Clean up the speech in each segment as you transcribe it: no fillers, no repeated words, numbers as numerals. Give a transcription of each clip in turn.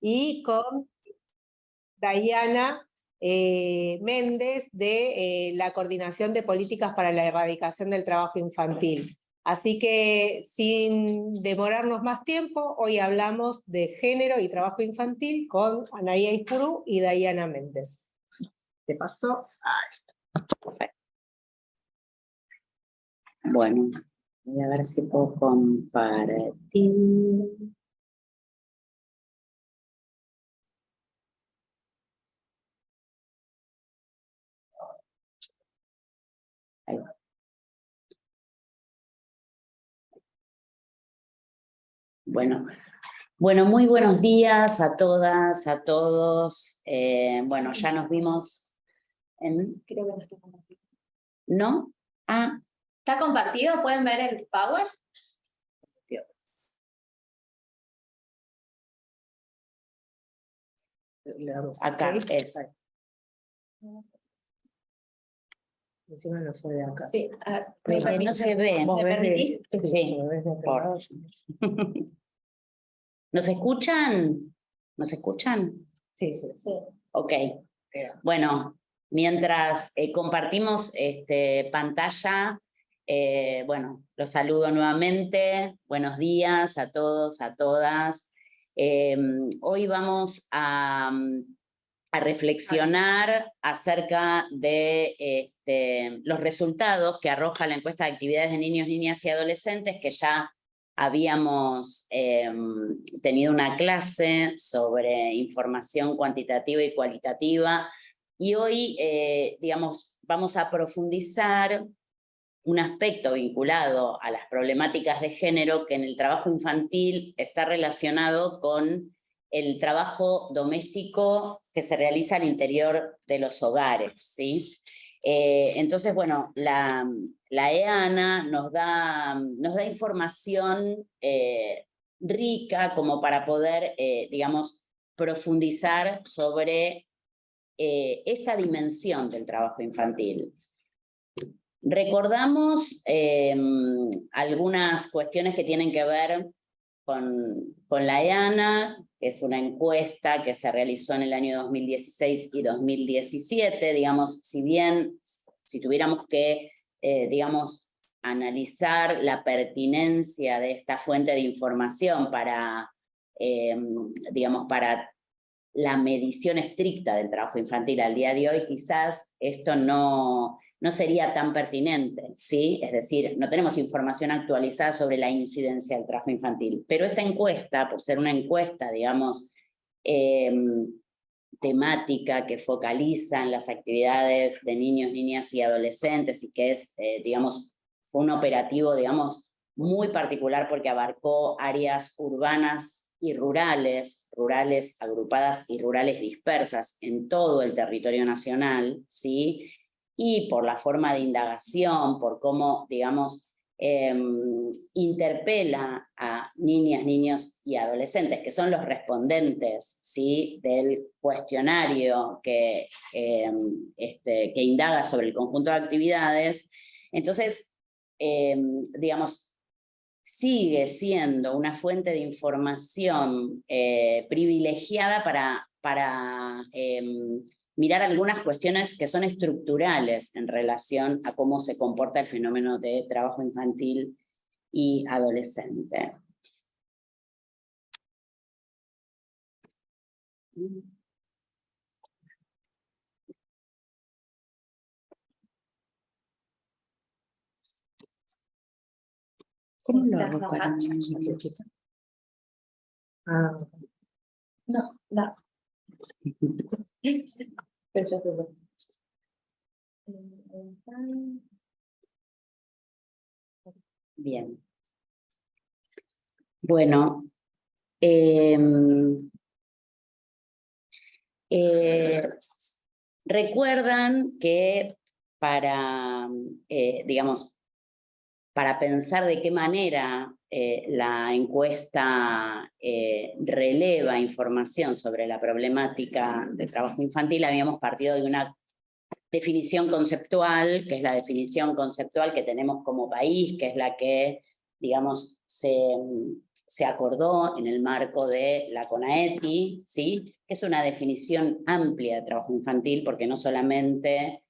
y con Dayana Méndez de la Coordinación de Políticas para la Erradicación del Trabajo Infantil. Así que, sin demorarnos más tiempo, hoy hablamos de género y trabajo infantil con Anaía Ipurú y Dayana Méndez. Te paso a esto. Perfecto. Bueno, voy a ver si puedo compartir. Ahí va. Bueno, muy buenos días a todas, a todos. Bueno, ya nos vimos en... Creo que no está compartido. ¿No? Ah. ¿Está compartido? ¿Pueden ver el Power? Acá es. Encima no se ve acá. Sí, No se ve. ¿Me permitís? Sí, por... ¿Nos escuchan? ¿Nos escuchan? Sí, sí. Sí. Ok. Bueno, mientras compartimos pantalla, bueno, los saludo nuevamente. Buenos días a todos, a todas. Hoy vamos a reflexionar acerca de los resultados que arroja la encuesta de actividades de niños, niñas y adolescentes, que ya habíamos tenido una clase sobre información cuantitativa y cualitativa, y hoy, digamos, vamos a profundizar un aspecto vinculado a las problemáticas de género que en el trabajo infantil está relacionado con el trabajo doméstico que se realiza al interior de los hogares, ¿sí? Entonces, bueno, la EANA nos da información rica como para poder, digamos, profundizar sobre esta dimensión del trabajo infantil. Recordamos algunas cuestiones que tienen que ver con la EANA, que es una encuesta que se realizó en el año 2016 y 2017, digamos, si tuviéramos que, digamos, analizar la pertinencia de esta fuente de información para, digamos, para la medición estricta del trabajo infantil al día de hoy, quizás esto no sería tan pertinente, ¿sí? Es decir, no tenemos información actualizada sobre la incidencia del trabajo infantil, pero esta encuesta, por ser una encuesta, digamos, temática que focaliza en las actividades de niños, niñas y adolescentes y que es, digamos, fue un operativo, digamos, muy particular porque abarcó áreas urbanas y rurales agrupadas y rurales dispersas en todo el territorio nacional, ¿sí? Y por la forma de indagación, por cómo, digamos, interpela a niñas, niños y adolescentes, que son los respondentes, ¿sí?, del cuestionario que indaga sobre el conjunto de actividades. Entonces, digamos, sigue siendo una fuente de información privilegiada para mirar algunas cuestiones que son estructurales en relación a cómo se comporta el fenómeno de trabajo infantil y adolescente. ¿Cómo lo hago para No, no. Pero ya te voy. Bien. Bueno, recuerdan que digamos, para pensar de qué manera la encuesta releva información sobre la problemática del trabajo infantil, habíamos partido de una definición conceptual, que es la definición conceptual que tenemos como país, que es la que, digamos, se se acordó en el marco de la CONAETI, ¿sí? Que es una definición amplia de trabajo infantil, porque no solamente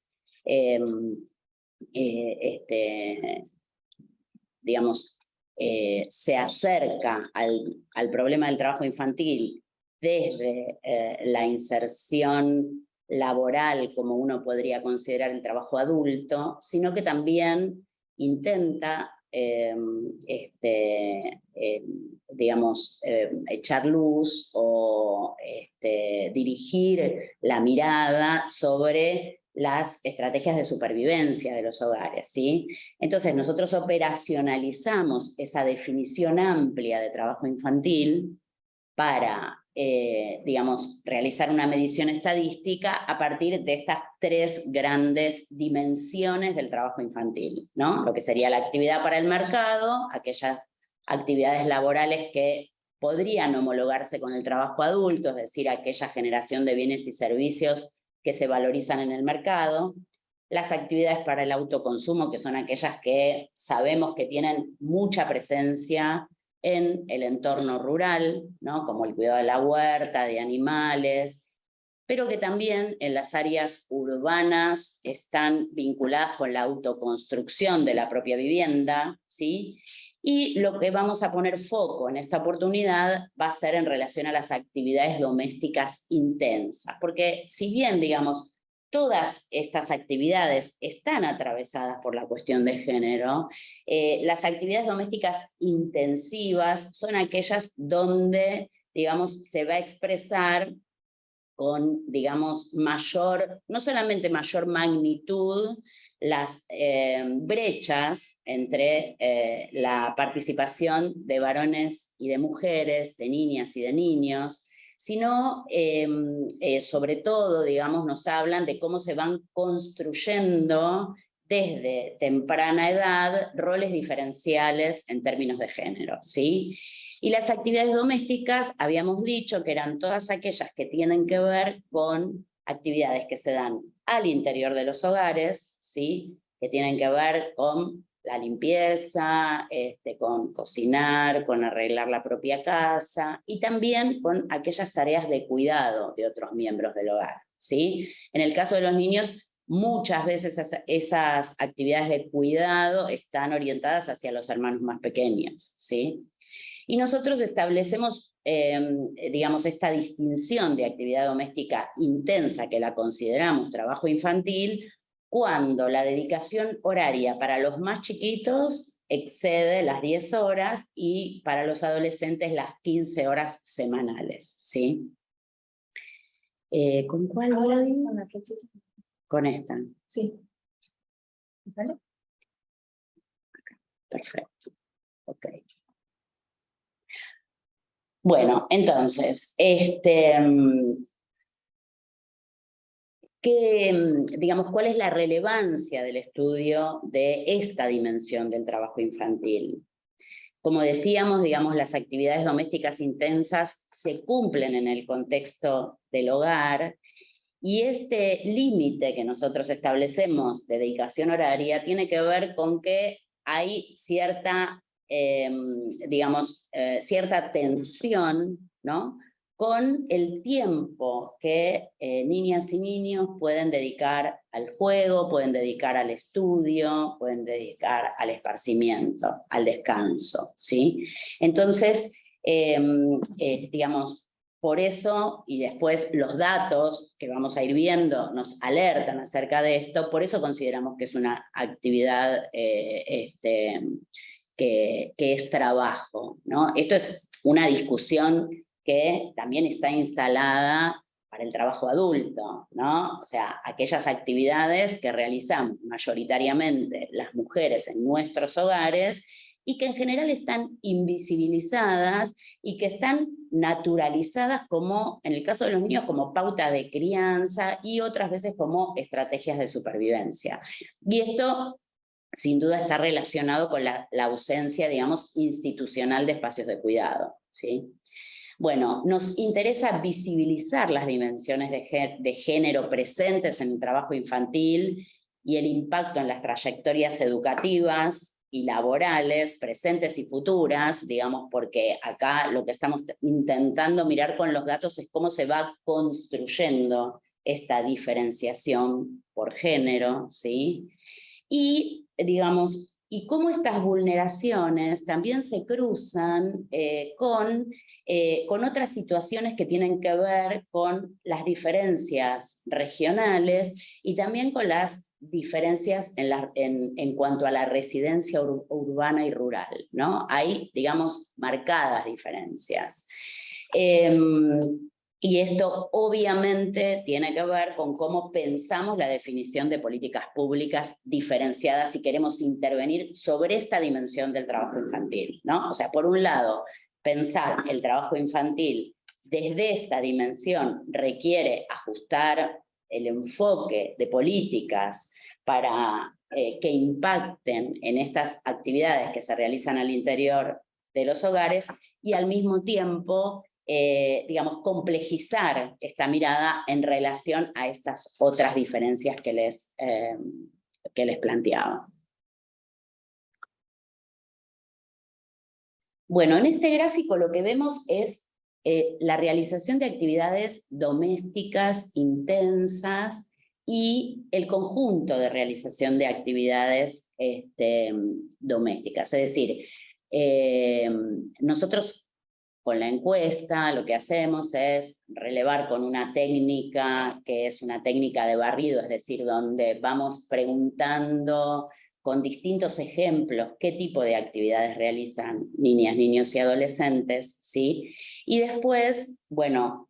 digamos, se acerca al problema del trabajo infantil desde la inserción laboral, como uno podría considerar el trabajo adulto, sino que también intenta echar luz o dirigir la mirada sobre las estrategias de supervivencia de los hogares, ¿sí? Entonces nosotros operacionalizamos esa definición amplia de trabajo infantil para, digamos, realizar una medición estadística a partir de estas 3 grandes dimensiones del trabajo infantil, ¿no? Lo que sería la actividad para el mercado, aquellas actividades laborales que podrían homologarse con el trabajo adulto, es decir, aquella generación de bienes y servicios que se valorizan en el mercado, las actividades para el autoconsumo, que son aquellas que sabemos que tienen mucha presencia en el entorno rural, ¿no? Como el cuidado de la huerta, de animales, pero que también en las áreas urbanas están vinculadas con la autoconstrucción de la propia vivienda, ¿sí? Y lo que vamos a poner foco en esta oportunidad va a ser en relación a las actividades domésticas intensas, porque si bien, digamos, todas estas actividades están atravesadas por la cuestión de género, las actividades domésticas intensivas son aquellas donde, digamos, se va a expresar con, digamos, no solamente mayor magnitud, las brechas entre la participación de varones y de mujeres, de niñas y de niños, sino sobre todo, digamos, nos hablan de cómo se van construyendo desde temprana edad roles diferenciales en términos de género, ¿sí? Y las actividades domésticas, habíamos dicho que eran todas aquellas que tienen que ver con actividades que se dan al interior de los hogares, ¿sí? Que tienen que ver con la limpieza, con cocinar, con arreglar la propia casa, y también con aquellas tareas de cuidado de otros miembros del hogar, ¿sí? En el caso de los niños, muchas veces esas actividades de cuidado están orientadas hacia los hermanos más pequeños, ¿sí? Y nosotros establecemos, digamos, esta distinción de actividad doméstica intensa, que la consideramos trabajo infantil, cuando la dedicación horaria para los más chiquitos excede las 10 horas y para los adolescentes las 15 horas semanales, ¿sí? ¿Con cuál voy? Con la flechita. Con esta. Sí. ¿Sale? Perfecto. Ok. Bueno, entonces, digamos, ¿cuál es la relevancia del estudio de esta dimensión del trabajo infantil? Como decíamos, digamos, las actividades domésticas intensas se cumplen en el contexto del hogar, y este límite que nosotros establecemos de dedicación horaria tiene que ver con que hay cierta, digamos, cierta tensión, ¿no?, con el tiempo que niñas y niños pueden dedicar al juego, pueden dedicar al estudio, pueden dedicar al esparcimiento, al descanso, ¿sí? Entonces, digamos, por eso, y después los datos que vamos a ir viendo nos alertan acerca de esto, por eso consideramos que es una actividad que es trabajo, ¿no? Esto es una discusión que también está instalada para el trabajo adulto, ¿no? O sea, aquellas actividades que realizamos mayoritariamente las mujeres en nuestros hogares y que en general están invisibilizadas y que están naturalizadas como, en el caso de los niños, como pauta de crianza y otras veces como estrategias de supervivencia. Y esto sin duda está relacionado con la ausencia, digamos, institucional de espacios de cuidado, ¿sí? Bueno, nos interesa visibilizar las dimensiones de género presentes en el trabajo infantil y el impacto en las trayectorias educativas y laborales, presentes y futuras, digamos, porque acá lo que estamos intentando mirar con los datos es cómo se va construyendo esta diferenciación por género, ¿sí? Y, digamos, y cómo estas vulneraciones también se cruzan con otras situaciones que tienen que ver con las diferencias regionales y también con las diferencias en cuanto a la residencia urbana y rural, ¿no? Hay, digamos, marcadas diferencias. Y esto obviamente tiene que ver con cómo pensamos la definición de políticas públicas diferenciadas si queremos intervenir sobre esta dimensión del trabajo infantil, ¿no? O sea, por un lado, pensar el trabajo infantil desde esta dimensión requiere ajustar el enfoque de políticas para que impacten en estas actividades que se realizan al interior de los hogares y al mismo tiempo digamos, complejizar esta mirada en relación a estas otras diferencias que les planteaba. Bueno, en este gráfico lo que vemos es la realización de actividades domésticas intensas y el conjunto de realización de actividades domésticas. Es decir, nosotros con la encuesta lo que hacemos es relevar con una técnica que es una técnica de barrido, es decir, donde vamos preguntando con distintos ejemplos qué tipo de actividades realizan niñas, niños y adolescentes, ¿sí? Y después, bueno,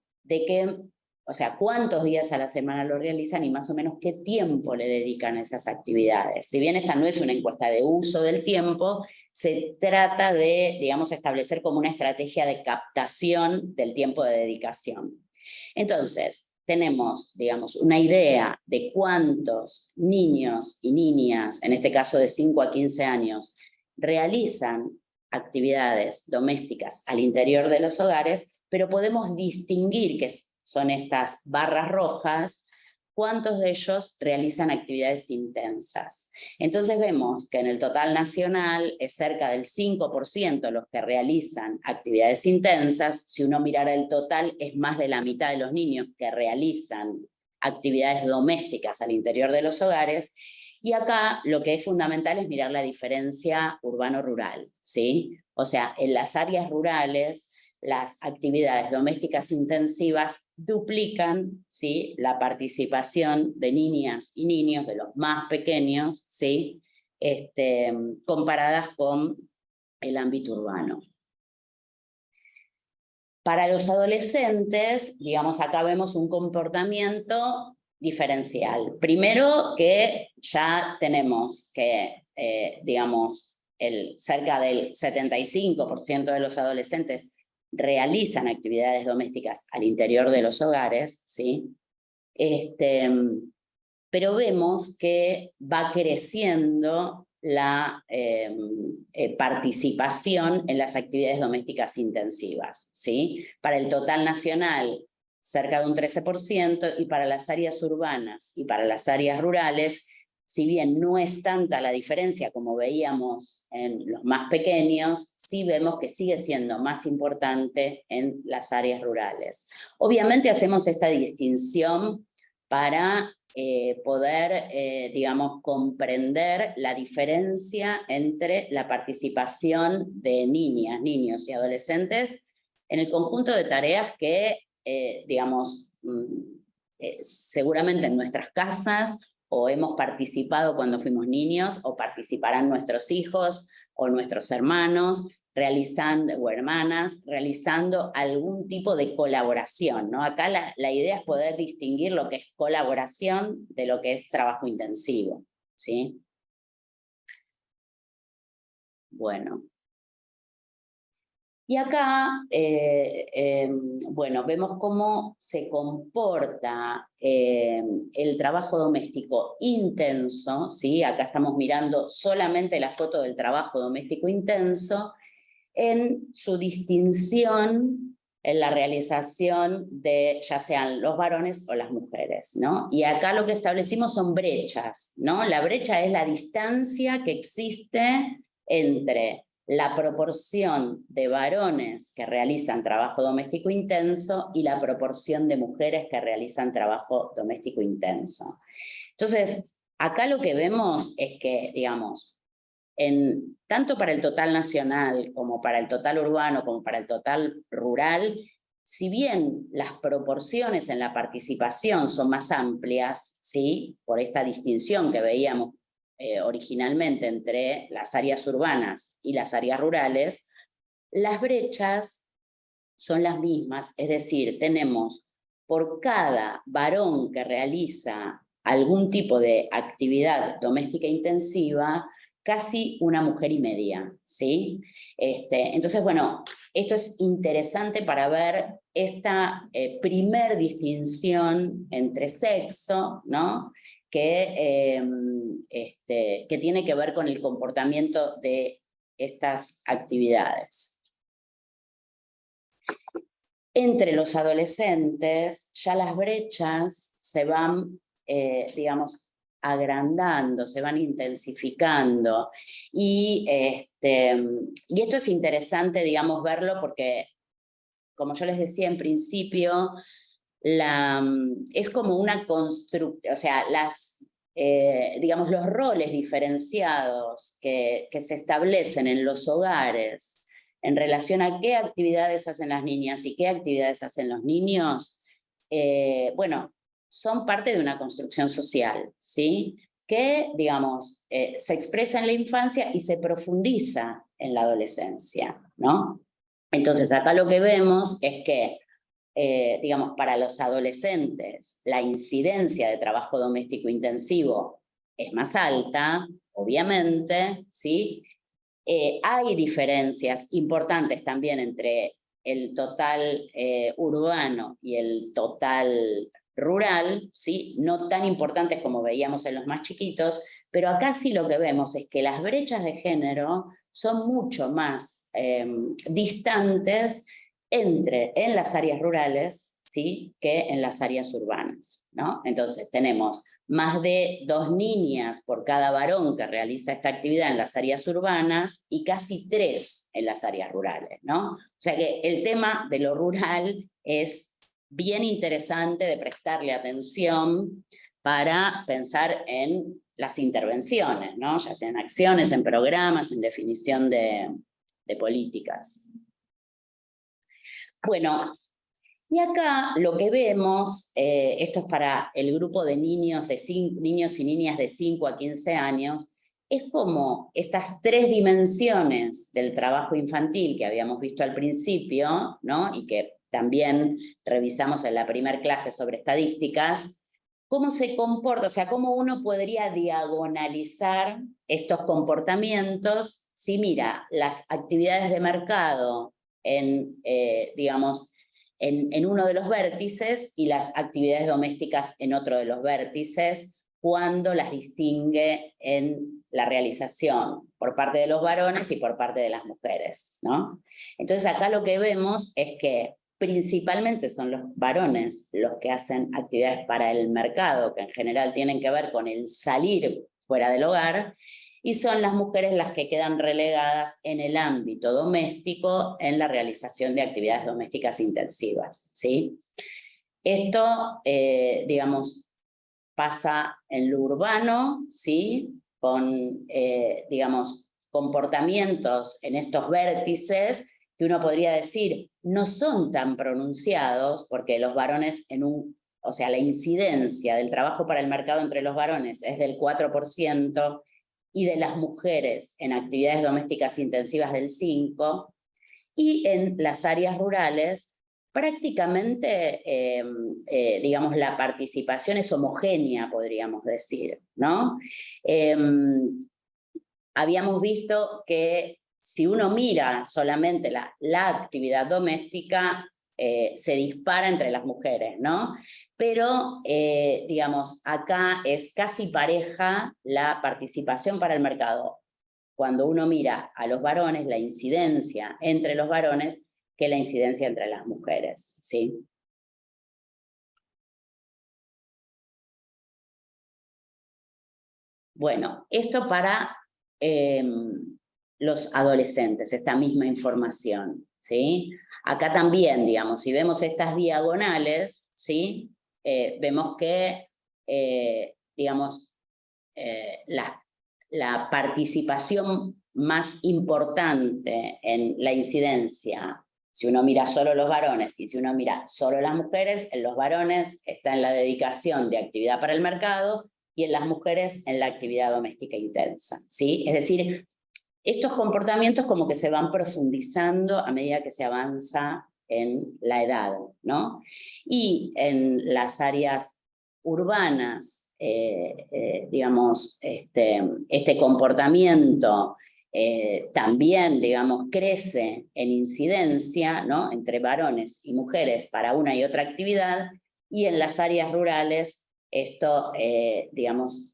o sea, cuántos días a la semana lo realizan y más o menos qué tiempo le dedican a esas actividades. Si bien esta no es una encuesta de uso del tiempo, se trata de, digamos, establecer como una estrategia de captación del tiempo de dedicación. Entonces, tenemos, digamos, una idea de cuántos niños y niñas, en este caso de 5 a 15 años, realizan actividades domésticas al interior de los hogares, pero podemos distinguir que son estas barras rojas, cuántos de ellos realizan actividades intensas. Entonces vemos que en el total nacional es cerca del 5% los que realizan actividades intensas. Si uno mirara el total, es más de la mitad de los niños que realizan actividades domésticas al interior de los hogares. Y acá lo que es fundamental es mirar la diferencia urbano-rural, ¿sí? O sea, en las áreas rurales, las actividades domésticas intensivas duplican, ¿sí?, la participación de niñas y niños, de los más pequeños, ¿sí?, comparadas con el ámbito urbano. Para los adolescentes, digamos, acá vemos un comportamiento diferencial. Primero que ya tenemos que, digamos, cerca del 75% de los adolescentes realizan actividades domésticas al interior de los hogares, ¿sí? Pero vemos que va creciendo la participación en las actividades domésticas intensivas, ¿sí? Para el total nacional, cerca de un 13%, y para las áreas urbanas y para las áreas rurales, si bien no es tanta la diferencia como veíamos en los más pequeños, sí vemos que sigue siendo más importante en las áreas rurales. Obviamente hacemos esta distinción para poder, digamos, comprender la diferencia entre la participación de niñas, niños y adolescentes en el conjunto de tareas que, digamos, seguramente en nuestras casas o hemos participado cuando fuimos niños, o participarán nuestros hijos o nuestros hermanos, o hermanas, realizando algún tipo de colaboración, ¿no? Acá la idea es poder distinguir lo que es colaboración de lo que es trabajo intensivo, ¿sí? Bueno. Y acá, bueno, vemos cómo se comporta el trabajo doméstico intenso, ¿sí? Acá estamos mirando solamente la foto del trabajo doméstico intenso, en su distinción en la realización de ya sean los varones o las mujeres, ¿no? Y acá lo que establecimos son brechas, ¿no? La brecha es la distancia que existe entre la proporción de varones que realizan trabajo doméstico intenso y la proporción de mujeres que realizan trabajo doméstico intenso. Entonces, acá lo que vemos es que, digamos, tanto para el total nacional, como para el total urbano, como para el total rural, si bien las proporciones en la participación son más amplias, ¿sí?, por esta distinción que veíamos originalmente entre las áreas urbanas y las áreas rurales, las brechas son las mismas, es decir, tenemos por cada varón que realiza algún tipo de actividad doméstica intensiva, casi una mujer y media, ¿sí? Entonces, bueno, esto es interesante para ver esta primer distinción entre sexo, ¿no?, que tiene que ver con el comportamiento de estas actividades. Entre los adolescentes, ya las brechas se van, digamos, agrandando, se van intensificando. Y esto es interesante, digamos, verlo porque, como yo les decía en principio, es como una construcción, o sea, digamos, los roles diferenciados que se establecen en los hogares en relación a qué actividades hacen las niñas y qué actividades hacen los niños, bueno, son parte de una construcción social, ¿sí?, que, digamos, se expresa en la infancia y se profundiza en la adolescencia, ¿no? Entonces, acá lo que vemos es que, digamos, para los adolescentes, la incidencia de trabajo doméstico intensivo es más alta, obviamente, ¿sí? Hay diferencias importantes también entre el total urbano y el total rural, ¿sí?, no tan importantes como veíamos en los más chiquitos, pero acá sí lo que vemos es que las brechas de género son mucho más distantes en las áreas rurales, ¿sí?, que en las áreas urbanas, ¿no? Entonces tenemos más de 2 niñas por cada varón que realiza esta actividad en las áreas urbanas y casi 3 en las áreas rurales, ¿no? O sea que el tema de lo rural es bien interesante de prestarle atención para pensar en las intervenciones, ¿no?, ya sea en acciones, en programas, en definición de políticas. Bueno, y acá lo que vemos, esto es para el grupo de niños y niñas de 5 a 15 años, es como estas 3 dimensiones del trabajo infantil que habíamos visto al principio, ¿no?, y que también revisamos en la primera clase sobre estadísticas, cómo se comporta, o sea, cómo uno podría diagonalizar estos comportamientos si mira las actividades de mercado digamos, en uno de los vértices y las actividades domésticas en otro de los vértices, cuando las distingue en la realización por parte de los varones y por parte de las mujeres, ¿no? Entonces acá lo que vemos es que principalmente son los varones los que hacen actividades para el mercado, que en general tienen que ver con el salir fuera del hogar, y son las mujeres las que quedan relegadas en el ámbito doméstico en la realización de actividades domésticas intensivas, ¿sí? Esto, digamos, pasa en lo urbano, ¿sí?, con, digamos, comportamientos en estos vértices que uno podría decir no son tan pronunciados, porque los varones o sea, la incidencia del trabajo para el mercado entre los varones es del 4%, y de las mujeres en actividades domésticas intensivas del 5%, y en las áreas rurales prácticamente, digamos, la participación es homogénea, podríamos decir, ¿no? Habíamos visto que si uno mira solamente la actividad doméstica, se dispara entre las mujeres, ¿no? Pero, digamos, acá es casi pareja la participación para el mercado. Cuando uno mira a los varones, la incidencia entre los varones, que la incidencia entre las mujeres, ¿sí? Bueno, esto para los adolescentes, esta misma información, ¿sí? Acá también, digamos, si vemos estas diagonales, ¿sí? Vemos que, digamos, la participación más importante en la incidencia, si uno mira solo los varones y si uno mira solo las mujeres, en los varones está en la dedicación de actividad para el mercado y en las mujeres en la actividad doméstica intensa, ¿sí? Es decir, estos comportamientos como que se van profundizando a medida que se avanza en la edad, ¿no? Y en las áreas urbanas, digamos, este comportamiento también, digamos, crece en incidencia, ¿no? Entre varones y mujeres para una y otra actividad, y en las áreas rurales esto, digamos,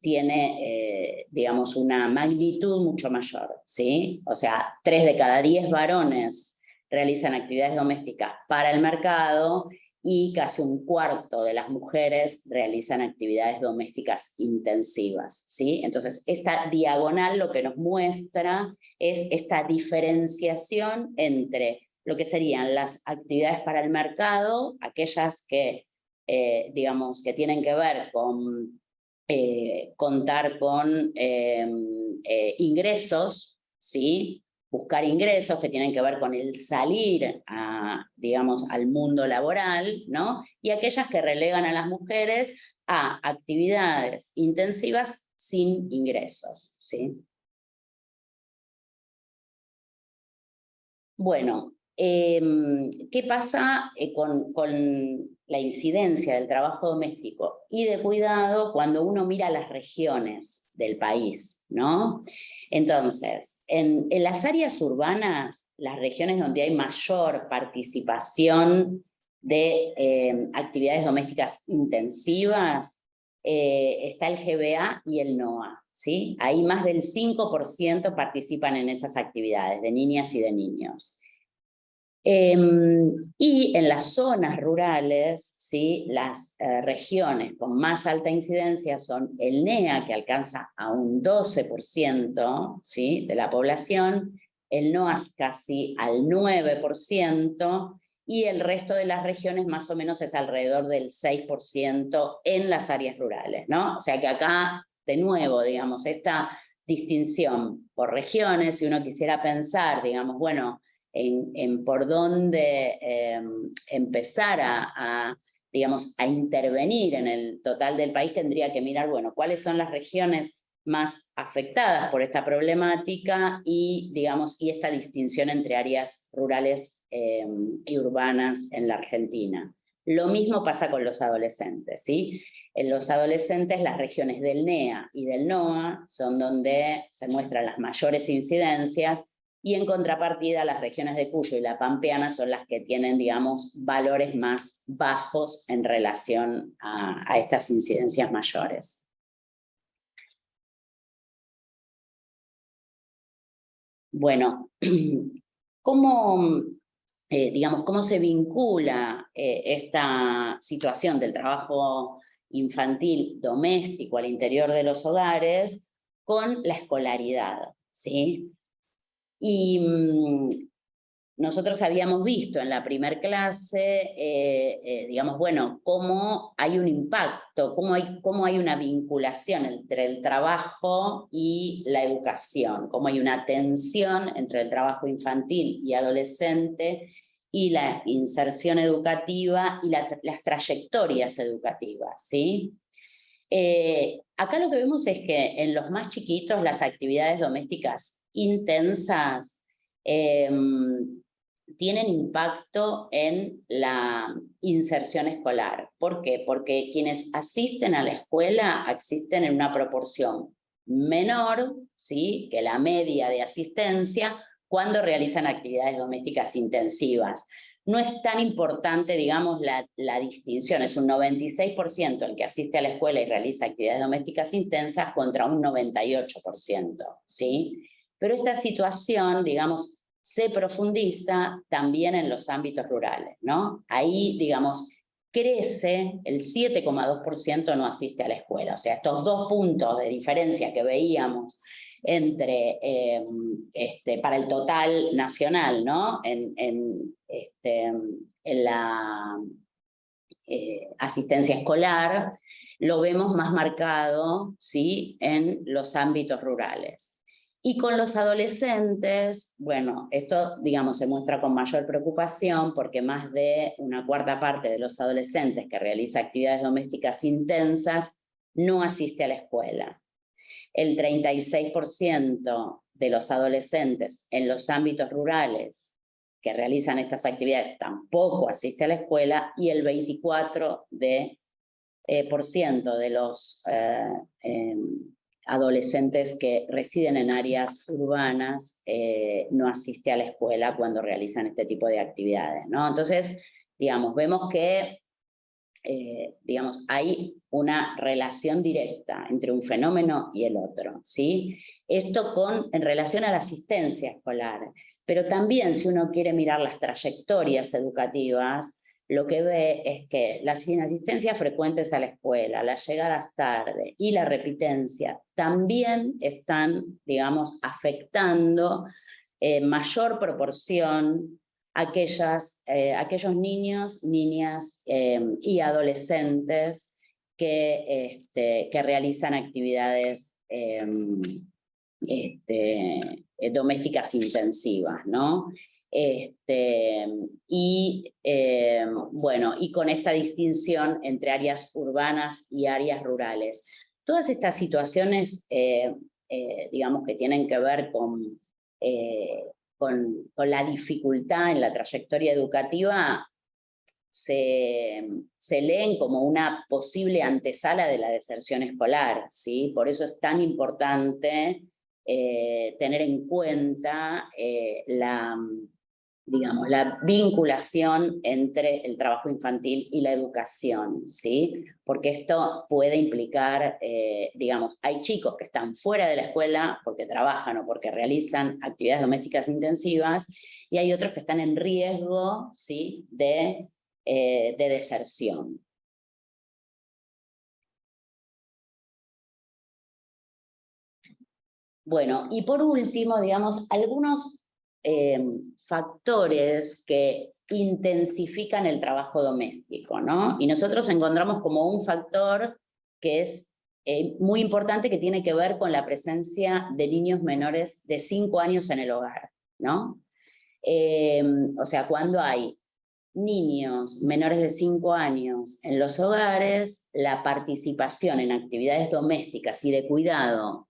tiene, digamos, una magnitud mucho mayor, ¿sí? O sea, 3 de cada 10 varones realizan actividades domésticas para el mercado y casi 1/4 de las mujeres realizan actividades domésticas intensivas, ¿sí? Entonces, esta diagonal lo que nos muestra es esta diferenciación entre lo que serían las actividades para el mercado, aquellas que, digamos, que tienen que ver con contar con ingresos, ¿sí? Buscar ingresos que tienen que ver con el salir digamos, al mundo laboral, ¿no? Y aquellas que relegan a las mujeres a actividades intensivas sin ingresos, ¿sí? Bueno, ¿qué pasa con la incidencia del trabajo doméstico y de cuidado cuando uno mira las regiones del país, ¿no? Entonces, en las áreas urbanas, las regiones donde hay mayor participación de actividades domésticas intensivas, está el GBA y el NOA, ¿sí? Ahí más del 5% participan en esas actividades, de niñas y de niños. Y en las zonas rurales, ¿sí? Las regiones con más alta incidencia son el NEA, que alcanza a un 12%, ¿sí? De la población, el NOA casi al 9%, y el resto de las regiones más o menos es alrededor del 6% en las áreas rurales, ¿no? O sea que acá, de nuevo, digamos, esta distinción por regiones, si uno quisiera pensar, digamos, bueno, en por dónde empezar digamos, a intervenir en el total del país, tendría que mirar, bueno, cuáles son las regiones más afectadas por esta problemática y, digamos, y esta distinción entre áreas rurales y urbanas en la Argentina. Lo mismo pasa con los adolescentes, ¿sí? En los adolescentes, las regiones del NEA y del NOA son donde se muestran las mayores incidencias, y en contrapartida las regiones de Cuyo y la Pampeana son las que tienen, digamos, valores más bajos en relación a estas incidencias mayores. Bueno, ¿cómo, digamos, cómo se vincula esta situación del trabajo infantil doméstico al interior de los hogares con la escolaridad, ¿sí? Y nosotros habíamos visto en la primer clase, digamos, bueno, cómo hay un impacto, cómo hay una vinculación entre el trabajo y la educación, cómo hay una tensión entre el trabajo infantil y adolescente y la inserción educativa y las trayectorias educativas, ¿sí? Acá lo que vemos es que en los más chiquitos las actividades domésticas intensas tienen impacto en la inserción escolar. ¿Por qué? Porque quienes asisten a la escuela asisten en una proporción menor, ¿sí?, que la media de asistencia cuando realizan actividades domésticas intensivas. No es tan importante, digamos, la distinción, es un 96% el que asiste a la escuela y realiza actividades domésticas intensas contra un 98%, ¿sí? Pero esta situación, digamos, se profundiza también en los ámbitos rurales, ¿no? Ahí, digamos, crece, el 7,2% no asiste a la escuela. O sea, estos 2 puntos de diferencia que veíamos para el total nacional, ¿no? En la asistencia escolar, lo vemos más marcado, ¿sí?, en los ámbitos rurales. Y con los adolescentes, bueno, esto, digamos, se muestra con mayor preocupación porque más de una cuarta parte de los adolescentes que realiza actividades domésticas intensas no asiste a la escuela. El 36% de los adolescentes en los ámbitos rurales que realizan estas actividades tampoco asiste a la escuela, y el 24% de los adolescentes que residen en áreas urbanas no asiste a la escuela cuando realizan este tipo de actividades, ¿no? Entonces, digamos, vemos que digamos, hay una relación directa entre un fenómeno y el otro, ¿sí? Esto en relación a la asistencia escolar, pero también si uno quiere mirar las trayectorias educativas, lo que ve es que las inasistencias frecuentes a la escuela, las llegadas tarde y la repitencia también están, digamos, afectando en mayor proporción aquellos niños, niñas y adolescentes que realizan actividades domésticas intensivas, ¿no? Bueno, y con esta distinción entre áreas urbanas y áreas rurales. Todas estas situaciones, digamos, que tienen que ver con la dificultad en la trayectoria educativa, se leen como una posible antesala de la deserción escolar, ¿sí? Por eso es tan importante tener en cuenta digamos, la vinculación entre el trabajo infantil y la educación, ¿sí? Porque esto puede implicar, digamos, hay chicos que están fuera de la escuela porque trabajan o porque realizan actividades domésticas intensivas, y hay otros que están en riesgo, ¿sí?, de deserción. Bueno, y por último, digamos, algunos factores que intensifican el trabajo doméstico, ¿no? Y nosotros encontramos como un factor que es muy importante, que tiene que ver con la presencia de niños menores de 5 años en el hogar, ¿no? O sea, cuando hay niños menores de 5 años en los hogares, la participación en actividades domésticas y de cuidado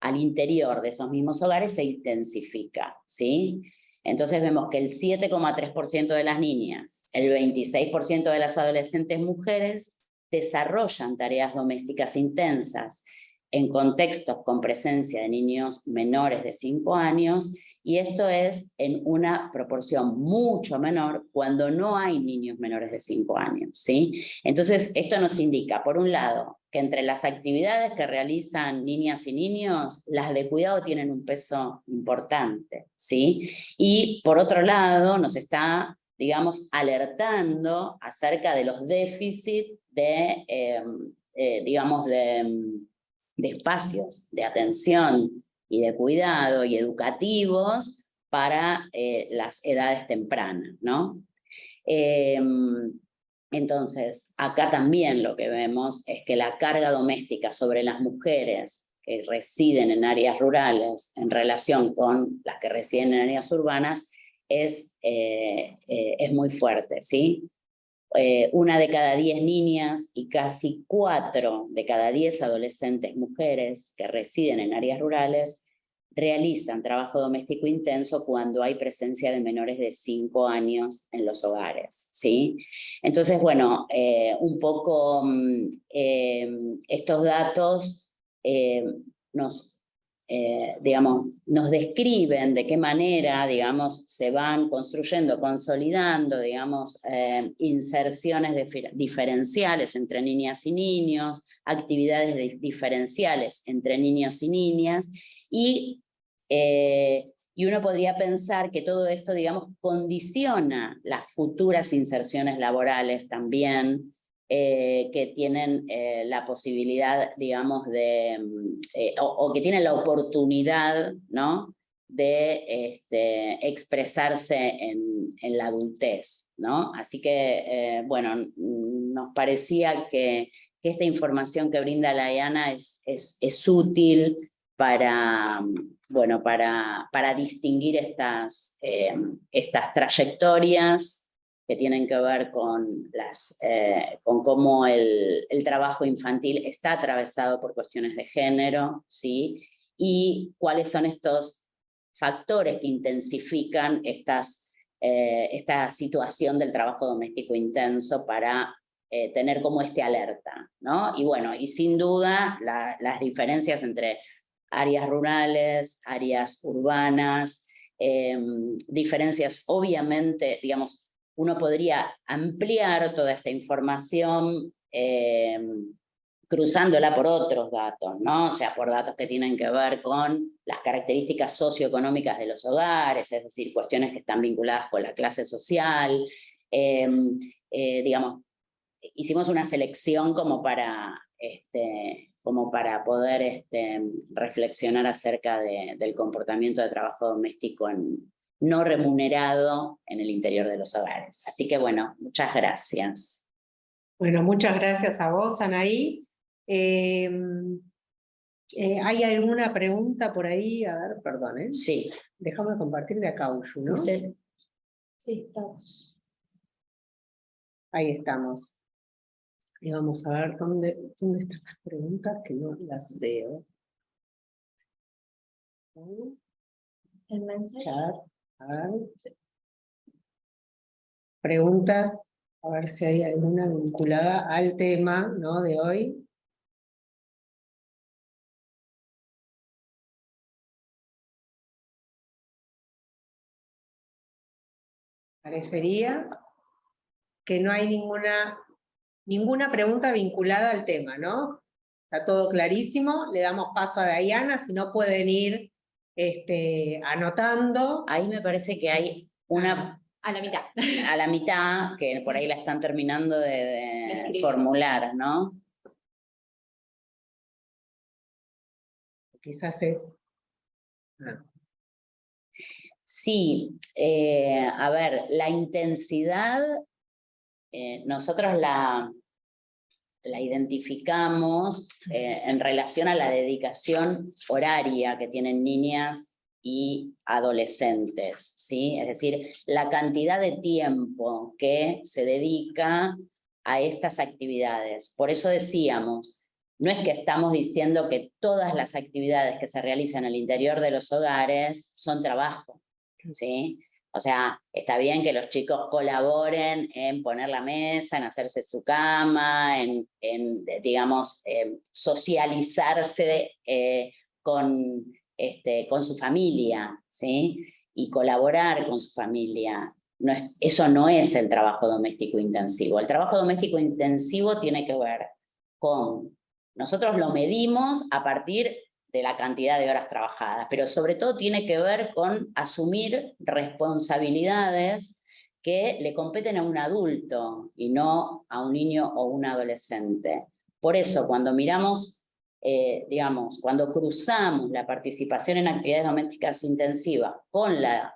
al interior de esos mismos hogares se intensifica, ¿sí? Entonces vemos que el 7,3% de las niñas, el 26% de las adolescentes mujeres desarrollan tareas domésticas intensas en contextos con presencia de niños menores de 5 años, y esto es en una proporción mucho menor cuando no hay niños menores de 5 años, ¿sí? Entonces, esto nos indica, por un lado, que entre las actividades que realizan niñas y niños, las de cuidado tienen un peso importante, ¿sí? Y, por otro lado, nos está, digamos, alertando acerca de los déficits digamos, de espacios de atención y de cuidado y educativos para las edades tempranas, ¿no? Entonces, acá también lo que vemos es que la carga doméstica sobre las mujeres que residen en áreas rurales en relación con las que residen en áreas urbanas es muy fuerte, ¿sí? 1 de cada 10 niñas y casi 4 de cada 10 adolescentes mujeres que residen en áreas rurales realizan trabajo doméstico intenso cuando hay presencia de menores de 5 años en los hogares, ¿sí? Entonces, bueno, un poco estos datos digamos, nos describen de qué manera, digamos, se van construyendo, consolidando, digamos, inserciones diferenciales entre niñas y niños, actividades diferenciales entre niños y niñas, y uno podría pensar que todo esto, digamos, condiciona las futuras inserciones laborales también que tienen la posibilidad, digamos, o que tienen la oportunidad, ¿no?, de expresarse en la adultez, ¿no? Así que, bueno, nos parecía que esta información que brinda la IANA es útil para, bueno, para distinguir estas trayectorias que tienen que ver con cómo el trabajo infantil está atravesado por cuestiones de género, ¿sí? Y cuáles son estos factores que intensifican esta situación del trabajo doméstico intenso para tener como alerta, ¿no? Y bueno, y sin duda las diferencias entre áreas rurales, áreas urbanas, diferencias obviamente, digamos, uno podría ampliar toda esta información cruzándola por otros datos, ¿no? O sea, por datos que tienen que ver con las características socioeconómicas de los hogares, es decir, cuestiones que están vinculadas con la clase social. Digamos, hicimos una selección como para poder reflexionar acerca del comportamiento de trabajo doméstico no remunerado en el interior de los hogares. Así que bueno, muchas gracias. Bueno, muchas gracias a vos, Anaí. ¿Hay alguna pregunta por ahí? A ver, perdón, ¿eh? Sí. Déjame compartir de acá, Uyu, ¿no? ¿Usted? Sí, estamos. Ahí estamos. Y vamos a ver dónde están las preguntas que no las veo. El mensaje. Chat, a ver. Preguntas, a ver si hay alguna vinculada al tema, ¿no?, de hoy. Parecería que no hay ninguna pregunta vinculada al tema, ¿no? Está todo clarísimo. Le damos paso a Diana, si no pueden ir anotando. Ahí me parece que hay una... A la mitad. A la mitad, que por ahí la están terminando de formular, ¿no? Quizás es... Sí, a ver, la intensidad, nosotros la identificamos en relación a la dedicación horaria que tienen niñas y adolescentes, ¿sí? Es decir, la cantidad de tiempo que se dedica a estas actividades. Por eso decíamos, no es que estamos diciendo que todas las actividades que se realizan al interior de los hogares son trabajo, ¿sí? O sea, está bien que los chicos colaboren en poner la mesa, en hacerse su cama, digamos, socializarse con su familia, ¿sí? Y colaborar con su familia. Eso no es el trabajo doméstico intensivo. El trabajo doméstico intensivo tiene que ver con... Nosotros lo medimos a partir de la cantidad de horas trabajadas, pero sobre todo tiene que ver con asumir responsabilidades que le competen a un adulto y no a un niño o un adolescente. Por eso, cuando miramos, digamos, cuando cruzamos la participación en actividades domésticas intensivas con la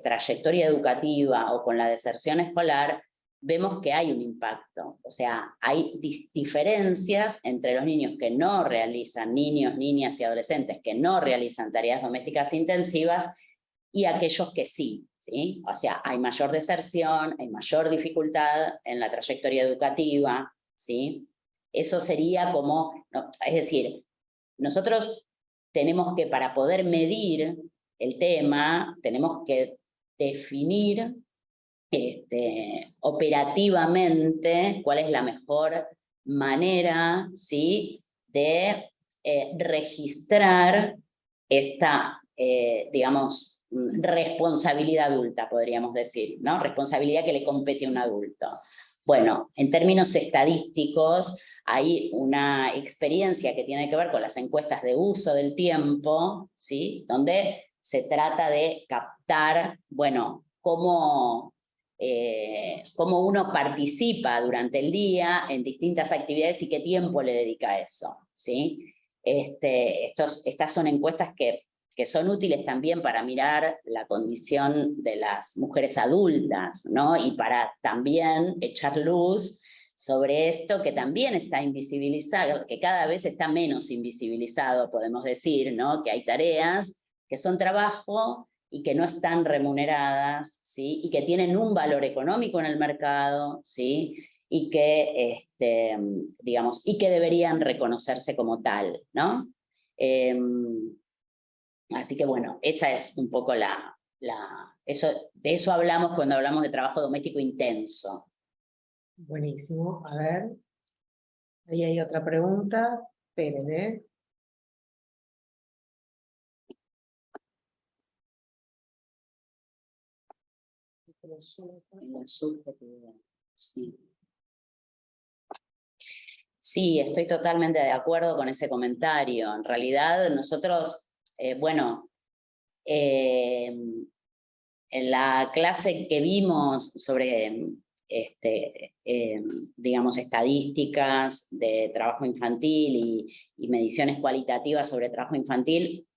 trayectoria educativa o con la deserción escolar, vemos que hay un impacto. O sea, hay diferencias entre los niños que no realizan, niños, niñas y adolescentes que no realizan tareas domésticas intensivas y aquellos que sí, ¿sí? O sea, hay mayor deserción, hay mayor dificultad en la trayectoria educativa, ¿sí? Eso sería como, no, es decir, nosotros tenemos que, para poder medir el tema, tenemos que definir operativamente cuál es la mejor manera, ¿sí?, de registrar esta, digamos, responsabilidad adulta, podríamos decir, ¿no? Responsabilidad que le compete a un adulto. Bueno, en términos estadísticos, hay una experiencia que tiene que ver con las encuestas de uso del tiempo, ¿sí?, donde se trata de captar, bueno, cómo cómo uno participa durante el día en distintas actividades y qué tiempo le dedica a eso, ¿sí? Estas son encuestas que son útiles también para mirar la condición de las mujeres adultas, ¿no? Y para también echar luz sobre esto que también está invisibilizado, que cada vez está menos invisibilizado, podemos decir, ¿no? Que hay tareas que son trabajo y que no están remuneradas, ¿sí? Y que tienen un valor económico en el mercado, ¿sí? Y que, digamos, y que deberían reconocerse como tal, ¿no? Así que bueno, esa es un poco de eso hablamos cuando hablamos de trabajo doméstico intenso. Buenísimo, a ver. Ahí hay otra pregunta. Esperen, ¿eh? Sí. Sí, estoy totalmente de acuerdo con ese comentario. En realidad, nosotros, bueno, en la clase que vimos sobre, digamos, estadísticas de trabajo infantil y mediciones cualitativas sobre trabajo infantil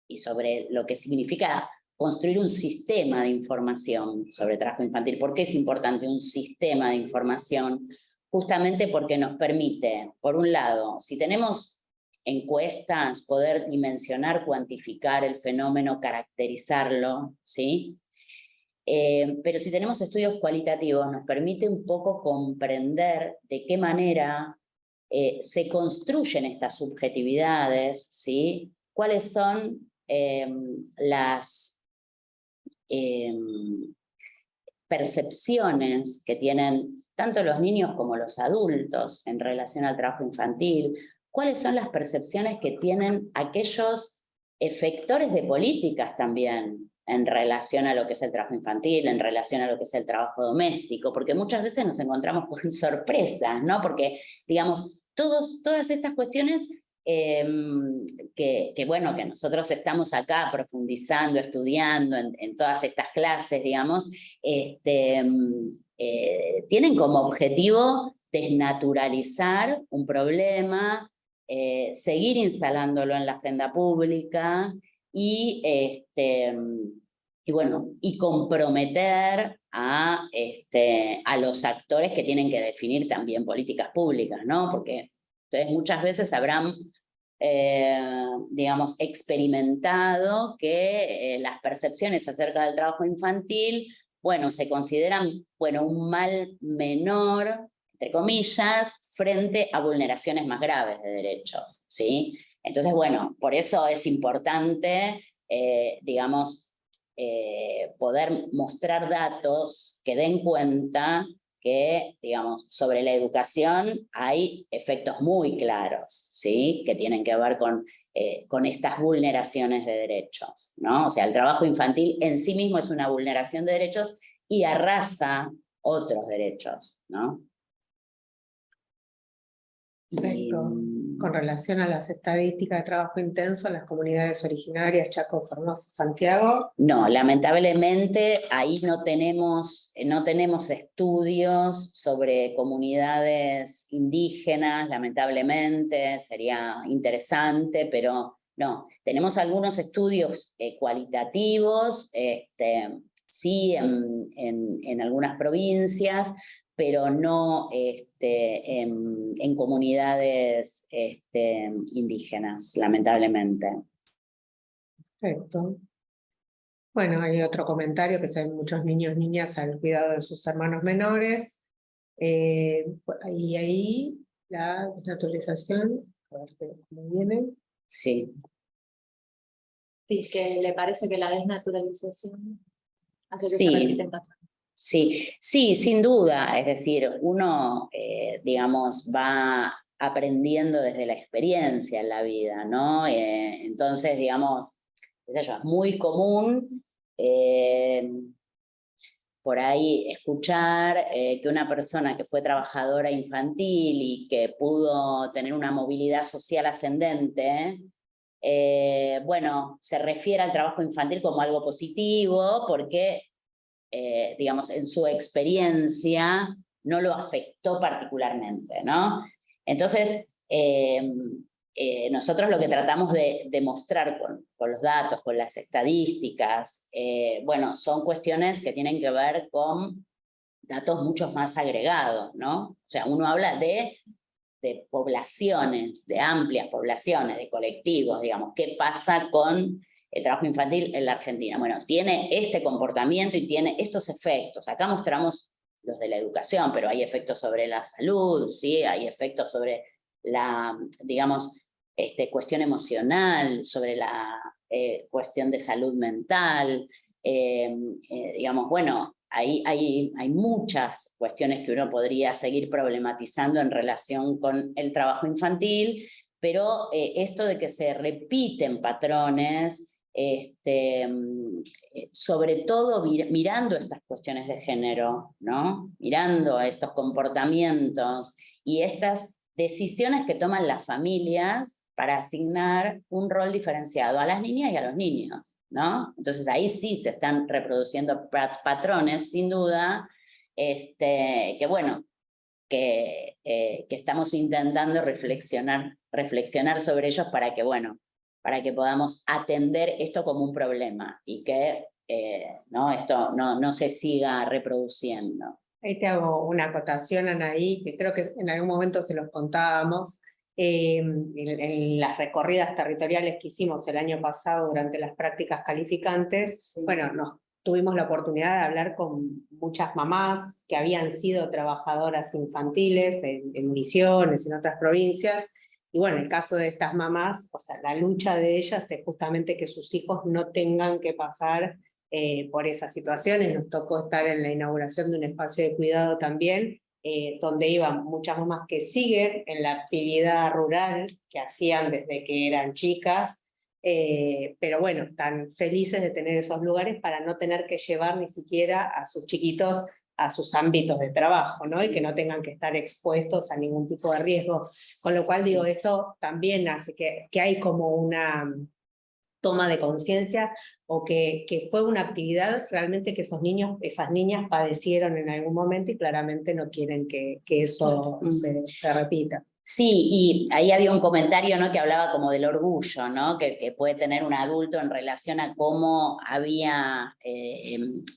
y sobre lo que significa construir un sistema de información sobre trabajo infantil. ¿Por qué es importante un sistema de información? Justamente porque nos permite, por un lado, si tenemos encuestas, poder dimensionar, cuantificar el fenómeno, caracterizarlo, ¿sí? Pero si tenemos estudios cualitativos, nos permite un poco comprender de qué manera se construyen estas subjetividades, ¿sí? Cuáles son las percepciones que tienen tanto los niños como los adultos en relación al trabajo infantil, cuáles son las percepciones que tienen aquellos efectores de políticas también en relación a lo que es el trabajo infantil, en relación a lo que es el trabajo doméstico, porque muchas veces nos encontramos con sorpresas, ¿no? Porque, digamos, todas estas cuestiones bueno, que nosotros estamos acá profundizando, estudiando en todas estas clases, digamos, tienen como objetivo desnaturalizar un problema, seguir instalándolo en la agenda pública y bueno, y comprometer a los actores que tienen que definir también políticas públicas, ¿no? Porque entonces muchas veces habrán, digamos, experimentado que las percepciones acerca del trabajo infantil, bueno, se consideran, bueno, un mal menor, entre comillas, frente a vulneraciones más graves de derechos, ¿sí? Entonces, bueno, por eso es importante, digamos, poder mostrar datos que den cuenta que, digamos, sobre la educación hay efectos muy claros, ¿sí? Que tienen que ver con estas vulneraciones de derechos, ¿no? O sea, el trabajo infantil en sí mismo es una vulneración de derechos y arrasa otros derechos, ¿no? Perfecto. Con relación a las estadísticas de trabajo intenso en las comunidades originarias, Chaco, Formosa, Santiago. No, lamentablemente ahí no tenemos estudios sobre comunidades indígenas, lamentablemente, sería interesante, pero no. Tenemos algunos estudios cualitativos, sí, en algunas provincias, pero no en comunidades indígenas, lamentablemente. Perfecto. Bueno, hay otro comentario que son muchos niños y niñas al cuidado de sus hermanos menores. Y ahí la naturalización, a ver cómo viene. Sí. Sí, que le parece que la desnaturalización hace que Sí. se repiten patrones. Sí, sin duda. Es decir, uno, digamos, va aprendiendo desde la experiencia en la vida, ¿no? Entonces, digamos, qué sé yo, es muy común por ahí escuchar que una persona que fue trabajadora infantil y que pudo tener una movilidad social ascendente, bueno, se refiere al trabajo infantil como algo positivo porque digamos, en su experiencia no lo afectó particularmente, ¿no? Entonces, nosotros lo que tratamos de demostrar con los datos, con las estadísticas, bueno, son cuestiones que tienen que ver con datos mucho más agregados, ¿no? O sea, uno habla de poblaciones, de amplias poblaciones, de colectivos, digamos, ¿qué pasa con el trabajo infantil en la Argentina? Bueno, tiene este comportamiento y tiene estos efectos. Acá mostramos los de la educación, pero hay efectos sobre la salud, ¿sí? Hay efectos sobre la, digamos, cuestión emocional, sobre la cuestión de salud mental, digamos, bueno, hay muchas cuestiones que uno podría seguir problematizando en relación con el trabajo infantil, pero esto de que se repiten patrones, sobre todo mirando estas cuestiones de género, ¿no? Mirando a estos comportamientos y estas decisiones que toman las familias para asignar un rol diferenciado a las niñas y a los niños, ¿no? Entonces ahí sí se están reproduciendo patrones, sin duda, que bueno, que estamos intentando reflexionar sobre ellos para que, bueno, para que podamos atender esto como un problema y que ¿no? Esto no se siga reproduciendo. Ahí te hago una acotación, Anaí, que creo que en algún momento se los contábamos. En las recorridas territoriales que hicimos el año pasado durante las prácticas calificantes, bueno, tuvimos la oportunidad de hablar con muchas mamás que habían sido trabajadoras infantiles en Misiones, en otras provincias, y bueno, el caso de estas mamás, o sea, la lucha de ellas es justamente que sus hijos no tengan que pasar por esas situaciones. Nos tocó estar en la inauguración de un espacio de cuidado también, donde iban muchas mamás que siguen en la actividad rural que hacían desde que eran chicas, pero bueno, están felices de tener esos lugares para no tener que llevar ni siquiera a sus chiquitos a sus ámbitos de trabajo, ¿no? Y que no tengan que estar expuestos a ningún tipo de riesgo. Con lo cual digo, esto también hace que hay como una toma de conciencia o que fue una actividad realmente que esos niños, esas niñas padecieron en algún momento y claramente no quieren que eso se repita. Sí, y ahí había un comentario, ¿no? Que hablaba como del orgullo, ¿no? Que puede tener un adulto en relación a cómo había,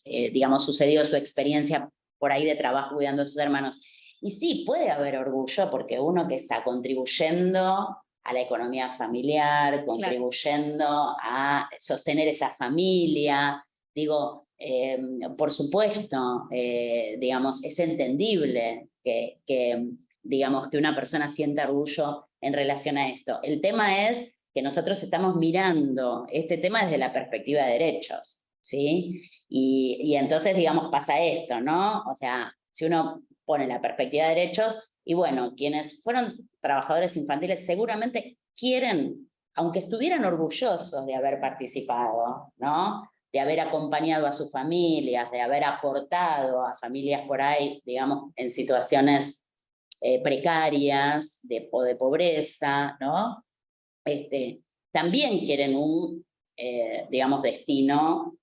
digamos, sucedido su experiencia por ahí de trabajo cuidando a sus hermanos. Y sí, puede haber orgullo porque uno que está contribuyendo a la economía familiar, contribuyendo a sostener esa familia, digo, por supuesto, digamos, es entendible que digamos, que una persona sienta orgullo en relación a esto. El tema es que nosotros estamos mirando este tema desde la perspectiva de derechos, ¿sí? Y entonces, digamos, pasa esto, ¿no? O sea, si uno pone la perspectiva de derechos, y bueno, quienes fueron trabajadores infantiles seguramente quieren, aunque estuvieran orgullosos de haber participado, ¿no? De haber acompañado a sus familias, de haber aportado a familias por ahí, digamos, en situaciones precarias o de pobreza, ¿no? También quieren un, digamos, destino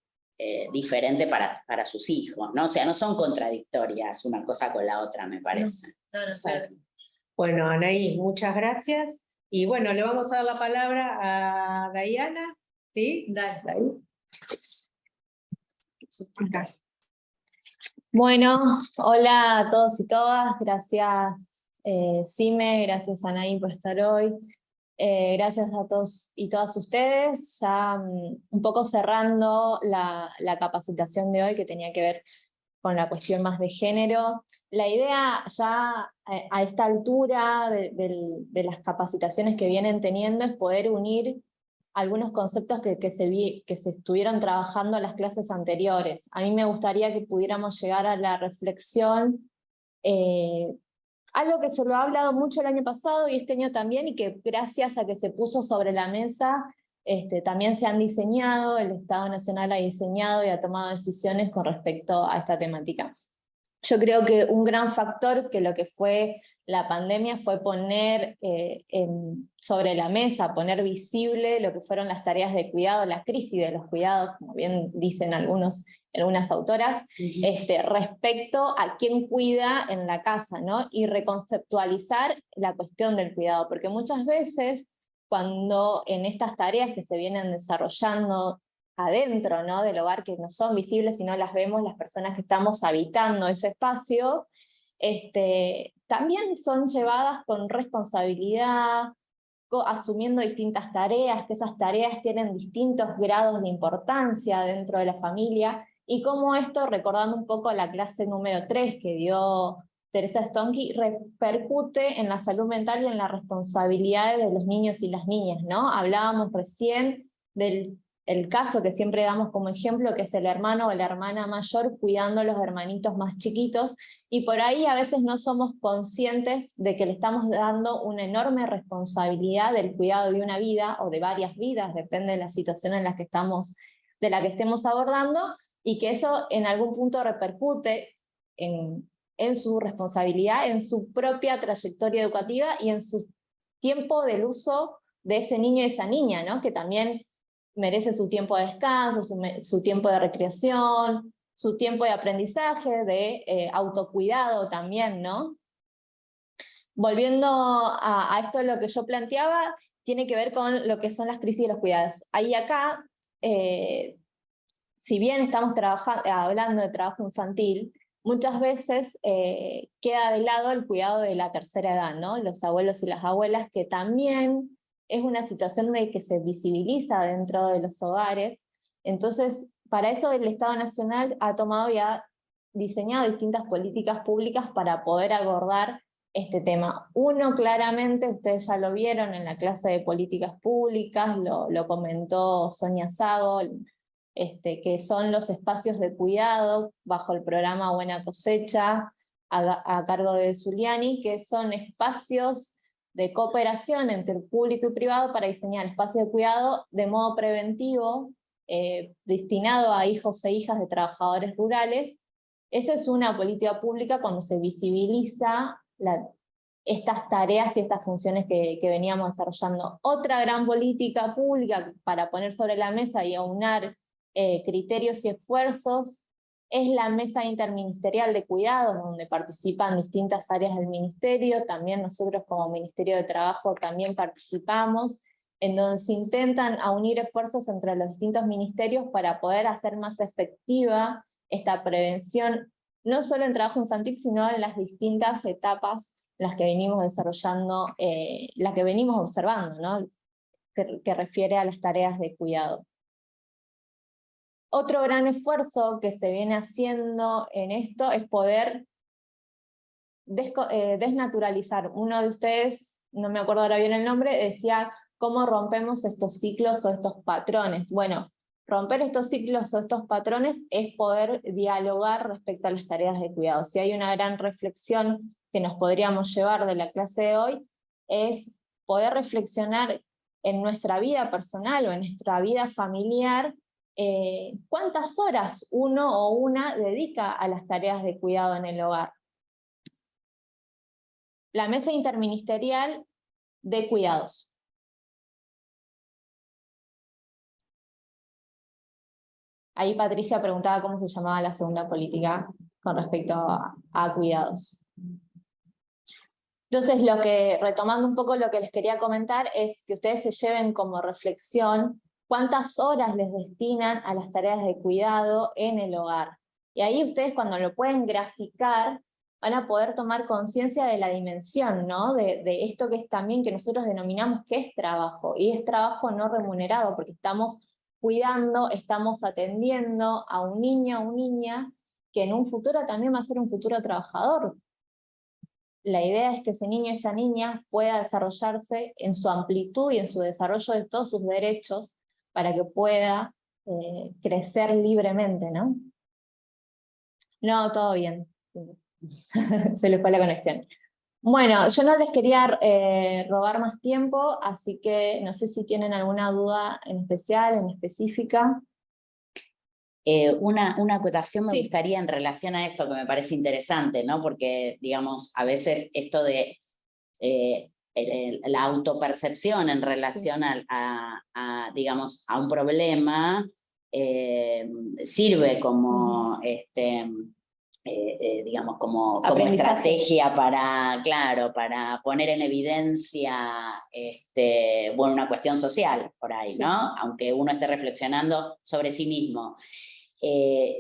diferente para sus hijos, ¿no? O sea, no son contradictorias una cosa con la otra, me parece. No, claro. Bueno, Anaí, muchas gracias. Y bueno, le vamos a dar la palabra a Dayana, ¿sí? Dale. Bueno, hola a todos y todas, gracias Sime, gracias Anaí por estar hoy, gracias a todos y todas ustedes, ya un poco cerrando la capacitación de hoy que tenía que ver con la cuestión más de género. La idea ya a esta altura de las capacitaciones que vienen teniendo es poder unir algunos conceptos que se estuvieron trabajando en las clases anteriores. A mí me gustaría que pudiéramos llegar a la reflexión, algo que se lo ha hablado mucho el año pasado y este año también, y que gracias a que se puso sobre la mesa, también se han diseñado, el Estado Nacional ha diseñado y ha tomado decisiones con respecto a esta temática. Yo creo que un gran factor que lo que fue la pandemia fue poner sobre la mesa, poner visible lo que fueron las tareas de cuidado, la crisis de los cuidados, como bien dicen algunos algunas autoras, respecto a quién cuida en la casa, ¿no? Y reconceptualizar la cuestión del cuidado, porque muchas veces cuando en estas tareas que se vienen desarrollando adentro, ¿no?, del hogar, que no son visibles y no las vemos las personas que estamos habitando ese espacio, también son llevadas con responsabilidad, asumiendo distintas tareas, que esas tareas tienen distintos grados de importancia dentro de la familia, y cómo esto, recordando un poco la clase número 3 que dio Teresa Stonky, repercute en la salud mental y en las responsabilidades de los niños y las niñas, ¿no? Hablábamos recién del caso que siempre damos como ejemplo, que es el hermano o la hermana mayor cuidando a los hermanitos más chiquitos, y por ahí a veces no somos conscientes de que le estamos dando una enorme responsabilidad del cuidado de una vida, o de varias vidas, depende de la situación en la que estemos abordando, y que eso en algún punto repercute en su responsabilidad, en su propia trayectoria educativa y en su tiempo del uso de ese niño y esa niña, ¿no? Que también merece su tiempo de descanso, su tiempo de recreación, su tiempo de aprendizaje, de autocuidado también, ¿no? Volviendo a esto de lo que yo planteaba, tiene que ver con lo que son las crisis de los cuidados. Ahí acá, si bien estamos hablando de trabajo infantil, muchas veces queda de lado el cuidado de la tercera edad, ¿no? Los abuelos y las abuelas, que también es una situación de que se visibiliza dentro de los hogares. Entonces, para eso el Estado Nacional ha tomado y ha diseñado distintas políticas públicas para poder abordar este tema. Uno, claramente, ustedes ya lo vieron en la clase de políticas públicas, lo comentó Sonia Sago, que son los espacios de cuidado bajo el programa Buena Cosecha, a cargo de Zuliani, que son espacios de cooperación entre el público y privado para diseñar espacios de cuidado de modo preventivo, destinado a hijos e hijas de trabajadores rurales. Esa es una política pública cuando se visibiliza estas tareas y estas funciones que veníamos desarrollando. Otra gran política pública para poner sobre la mesa y aunar criterios y esfuerzos es la Mesa Interministerial de Cuidados, donde participan distintas áreas del ministerio. También nosotros como Ministerio de Trabajo también participamos, en donde se intentan unir esfuerzos entre los distintos ministerios para poder hacer más efectiva esta prevención, no solo en trabajo infantil, sino en las distintas etapas en las que venimos desarrollando, las que venimos observando, ¿no? que refiere a las tareas de cuidado. Otro gran esfuerzo que se viene haciendo en esto es poder desnaturalizar. Uno de ustedes, no me acuerdo ahora bien el nombre, decía cómo rompemos estos ciclos o estos patrones. Bueno, romper estos ciclos o estos patrones es poder dialogar respecto a las tareas de cuidado. Si hay una gran reflexión que nos podríamos llevar de la clase de hoy, es poder reflexionar en nuestra vida personal o en nuestra vida familiar, cuántas horas uno o una dedica a las tareas de cuidado en el hogar. La Mesa Interministerial de Cuidados. Ahí Patricia preguntaba cómo se llamaba la segunda política con respecto a cuidados. Entonces, retomando un poco lo que les quería comentar, es que ustedes se lleven como reflexión cuántas horas les destinan a las tareas de cuidado en el hogar. Y ahí ustedes, cuando lo pueden graficar, van a poder tomar conciencia de la dimensión, ¿no? De esto que es también, que nosotros denominamos que es trabajo, y es trabajo no remunerado, porque estamos cuidando, estamos atendiendo a un niño o una niña que en un futuro también va a ser un futuro trabajador. La idea es que ese niño o esa niña pueda desarrollarse en su amplitud y en su desarrollo de todos sus derechos para que pueda crecer libremente, ¿no? No, todo bien. Se les fue la conexión. Bueno, yo no les quería robar más tiempo, así que no sé si tienen alguna duda en especial, en específica. Una acotación me Sí. gustaría en relación a esto, que me parece interesante, ¿no? Porque, digamos, a veces esto de la autopercepción en relación digamos, a un problema, sirve como, digamos, como estrategia para, claro, para poner en evidencia bueno, una cuestión social por ahí, Sí. ¿no? Aunque uno esté reflexionando sobre sí mismo.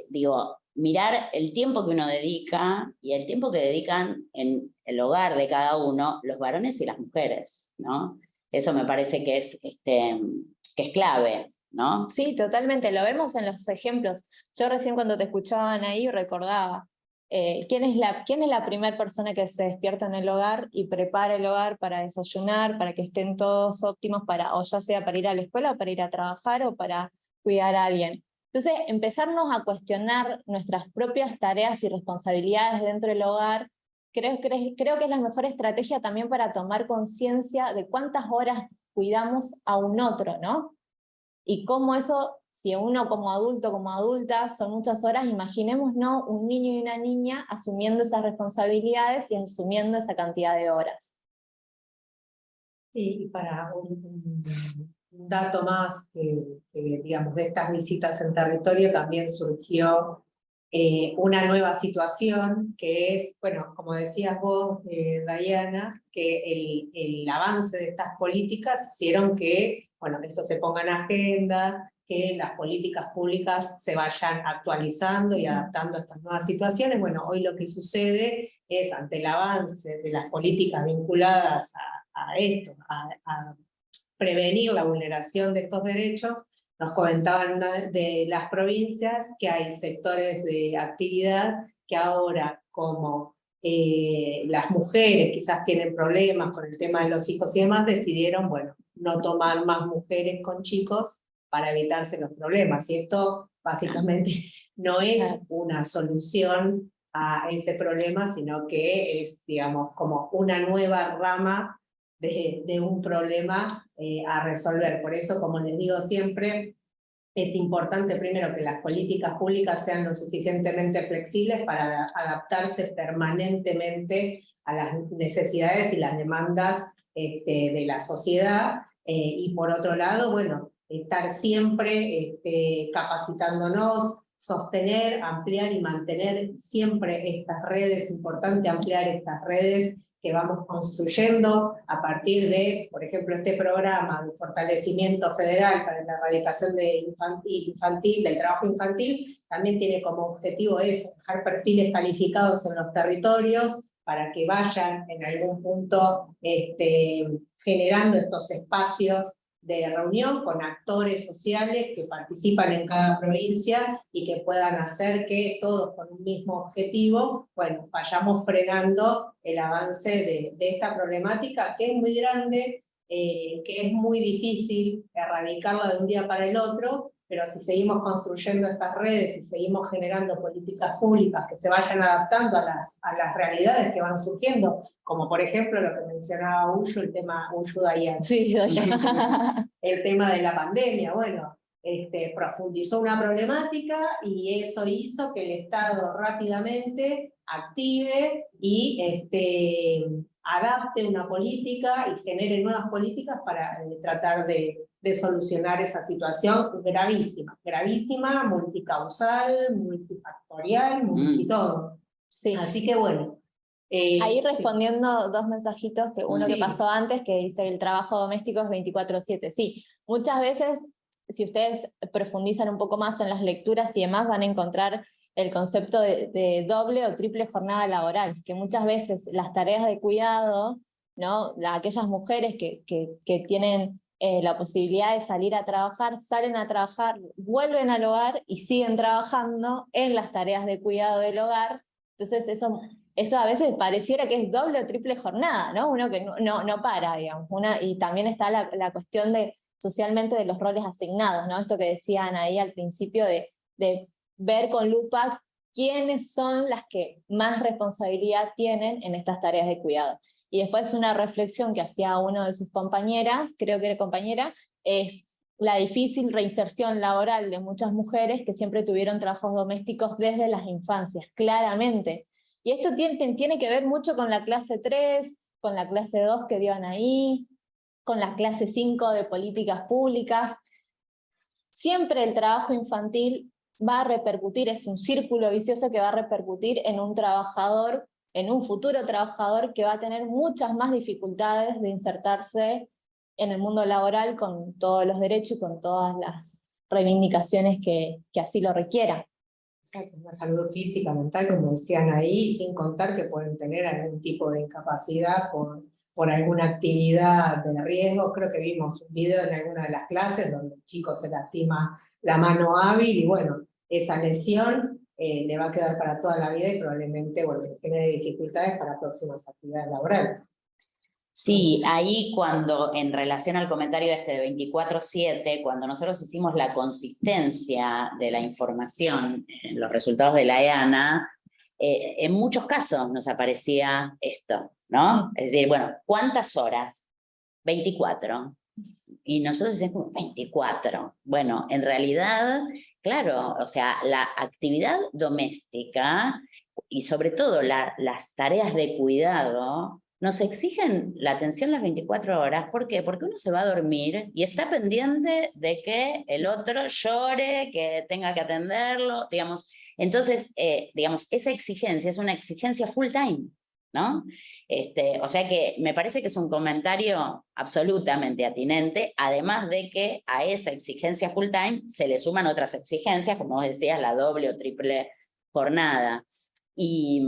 Digo, mirar el tiempo que uno dedica y el tiempo que dedican en el hogar de cada uno, los varones y las mujeres, ¿no? Eso me parece que es clave, ¿no? Sí, totalmente, lo vemos en los ejemplos. Yo recién cuando te escuchaban ahí recordaba, ¿quién es la primera persona que se despierta en el hogar y prepara el hogar para desayunar, para que estén todos óptimos, o ya sea para ir a la escuela o para ir a trabajar o para cuidar a alguien? Entonces, empezarnos a cuestionar nuestras propias tareas y responsabilidades dentro del hogar, creo que es la mejor estrategia también para tomar conciencia de cuántas horas cuidamos a un otro, ¿no? Y cómo eso, si uno como adulto, como adulta, son muchas horas, imaginémonos un niño y una niña asumiendo esas responsabilidades y asumiendo esa cantidad de horas. Sí, y para un dato más digamos, de estas visitas en territorio también surgió una nueva situación que es, bueno, como decías vos, Diana, que el avance de estas políticas hicieron que, bueno, esto se ponga en agenda, que las políticas públicas se vayan actualizando y adaptando a estas nuevas situaciones. Bueno, hoy lo que sucede es, ante el avance de las políticas vinculadas a esto, a prevenir la vulneración de estos derechos, nos comentaban una de las provincias que hay sectores de actividad que ahora, como las mujeres quizás tienen problemas con el tema de los hijos y demás, decidieron, bueno, no tomar más mujeres con chicos para evitarse los problemas. Y esto básicamente no es una solución a ese problema, sino que es, digamos, como una nueva rama de un problema a resolver. Por eso, como les digo siempre, es importante primero que las políticas públicas sean lo suficientemente flexibles para adaptarse permanentemente a las necesidades y las demandas de la sociedad, y por otro lado, bueno, estar siempre capacitándonos, sostener, ampliar y mantener siempre estas redes. Es importante ampliar estas redes que vamos construyendo a partir de, por ejemplo, este programa de fortalecimiento federal para la erradicación del trabajo infantil, también tiene como objetivo eso, dejar perfiles calificados en los territorios para que vayan en algún punto generando estos espacios de reunión con actores sociales que participan en cada provincia y que puedan hacer que todos con un mismo objetivo, bueno, vayamos frenando el avance de esta problemática que es muy grande, que es muy difícil erradicarla de un día para el otro, pero si seguimos construyendo estas redes y seguimos generando políticas públicas que se vayan adaptando a las realidades que van surgiendo, como por ejemplo lo que mencionaba Uyu, el tema Uyu Dayan. Sí, El tema de la pandemia, bueno, profundizó una problemática y eso hizo que el Estado rápidamente active y adapte una política y genere nuevas políticas para tratar de solucionar esa situación gravísima, gravísima, multicausal, multifactorial, multitodo. Sí. Así que bueno. Ahí respondiendo dos mensajitos, que uno que pasó antes, que dice el trabajo doméstico es 24/7. Sí, muchas veces, si ustedes profundizan un poco más en las lecturas y demás, van a encontrar el concepto de doble o triple jornada laboral, que muchas veces las tareas de cuidado, ¿no? Aquellas mujeres que tienen la posibilidad de salir a trabajar, salen a trabajar, vuelven al hogar y siguen trabajando en las tareas de cuidado del hogar. Entonces eso a veces pareciera que es doble o triple jornada, ¿no? Uno que no para, digamos. Y también está la cuestión socialmente de los roles asignados, ¿no? Esto que decían ahí al principio de ver con lupa quiénes son las que más responsabilidad tienen en estas tareas de cuidado. Y después una reflexión que hacía uno de sus compañeras, creo que era compañera, es la difícil reinserción laboral de muchas mujeres que siempre tuvieron trabajos domésticos desde las infancias, claramente. Y esto tiene que ver mucho con la clase 3, con la clase 2 que dio Anaí, con la clase 5 de políticas públicas. siempre el trabajo infantil va a repercutir, es un círculo vicioso que va a repercutir en un trabajador, en un futuro trabajador que va a tener muchas más dificultades de insertarse en el mundo laboral con todos los derechos y con todas las reivindicaciones que así lo requieran. Exacto, una salud física, mental, como decían ahí, sin contar que pueden tener algún tipo de incapacidad por alguna actividad de riesgo. Creo que vimos un video en alguna de las clases donde el chico se lastima la mano hábil y bueno, esa lesión le va a quedar para toda la vida y probablemente bueno, genere dificultades para próximas actividades laborales. Sí, ahí cuando, en relación al comentario este de 24/7, cuando nosotros hicimos la consistencia de la información en los resultados de la EANA, en muchos casos nos aparecía esto, ¿no? Es decir, bueno, ¿cuántas horas? 24. Y nosotros decíamos 24. Bueno, en realidad, claro, o sea, la actividad doméstica y sobre todo las tareas de cuidado nos exigen la atención las 24 horas. ¿Por qué? Porque uno se va a dormir y está pendiente de que el otro llore, que tenga que atenderlo, digamos. Entonces, digamos, esa exigencia es una exigencia full time, ¿no? O sea que me parece que es un comentario absolutamente atinente, además de que a esa exigencia full time se le suman otras exigencias, como vos decías, la doble o triple jornada. Y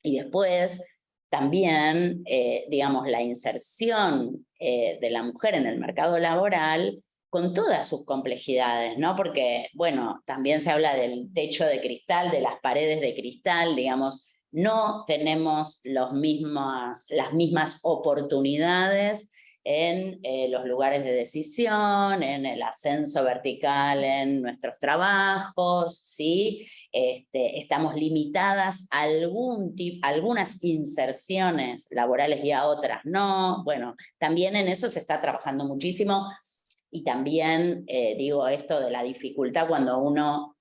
después también, digamos, la inserción de la mujer en el mercado laboral con todas sus complejidades, ¿no? Porque, bueno, también se habla del techo de cristal, de las paredes de cristal, digamos, no tenemos las mismas oportunidades en los lugares de decisión, en el ascenso vertical en nuestros trabajos, ¿sí? Estamos limitadas a algunas inserciones laborales y a otras no. Bueno, también en eso se está trabajando muchísimo y también digo esto de la dificultad cuando uno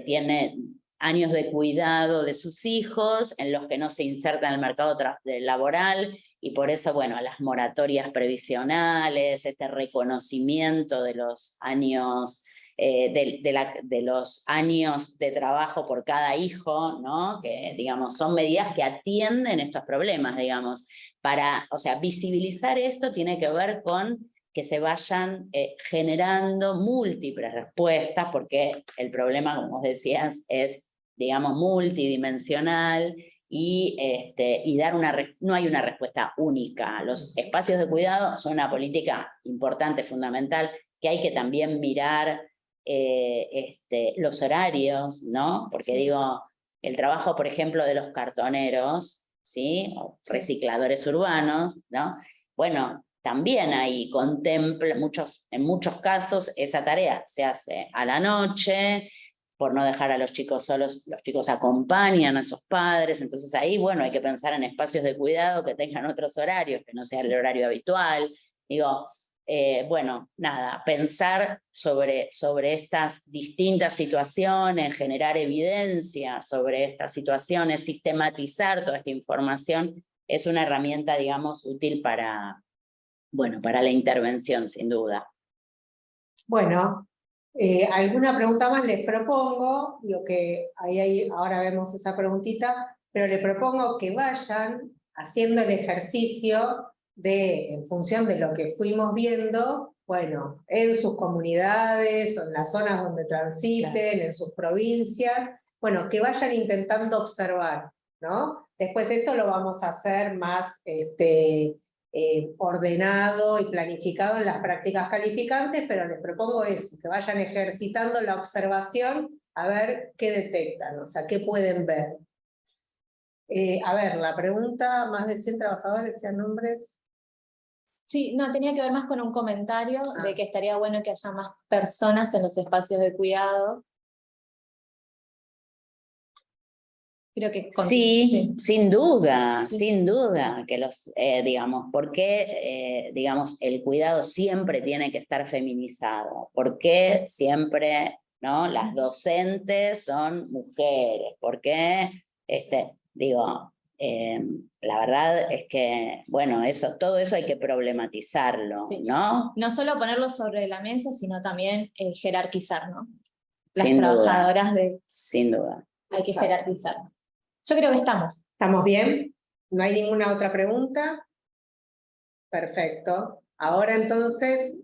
tiene años de cuidado de sus hijos en los que no se inserta en el mercado laboral y por eso, bueno, las moratorias previsionales, este reconocimiento de los años, de los años de trabajo por cada hijo, ¿no? Que, digamos, son medidas que atienden estos problemas, digamos. O sea, visibilizar esto tiene que ver con que se vayan generando múltiples respuestas, porque el problema, como vos decías, es, digamos, multidimensional y dar no hay una respuesta única. Los espacios de cuidado son una política importante, fundamental, que hay que también mirar los horarios, ¿no? Porque digo, el trabajo, por ejemplo, de los cartoneros, ¿sí? O recicladores urbanos, ¿no? Bueno, también ahí contempla, en muchos casos esa tarea se hace a la noche, por no dejar a los chicos solos, los chicos acompañan a sus padres, entonces ahí, bueno, hay que pensar en espacios de cuidado que tengan otros horarios, que no sea el horario habitual. Digo, bueno, nada, pensar sobre estas distintas situaciones, generar evidencia sobre estas situaciones, sistematizar toda esta información, es una herramienta, digamos, útil para la intervención, sin duda. Bueno, alguna pregunta más les propongo, lo que ahora vemos esa preguntita, pero les propongo que vayan haciendo el ejercicio en función de lo que fuimos viendo, bueno, en sus comunidades, en las zonas donde transiten, claro, en sus provincias, bueno, que vayan intentando observar, ¿no? Después esto lo vamos a hacer más ordenado y planificado en las prácticas calificantes, pero les propongo eso, que vayan ejercitando la observación a ver qué detectan, o sea, qué pueden ver. A ver, la pregunta, ¿más de 100 trabajadores sean hombres? Sí, no, tenía que ver más con un comentario de que estaría bueno que haya más personas en los espacios de cuidado. Creo que sí, sin duda, que digamos, porque, digamos, el cuidado siempre tiene que estar feminizado, porque siempre, ¿no? Las docentes son mujeres, porque, digo, la verdad es que, bueno, todo eso hay que problematizarlo, Sí. ¿no? No solo ponerlo sobre la mesa, sino también jerarquizar, ¿no? Las Sin duda. trabajadoras Sin duda. hay que Exacto. jerarquizar. Yo creo que estamos. ¿Estamos bien? ¿No hay ninguna otra pregunta? Perfecto. Ahora entonces,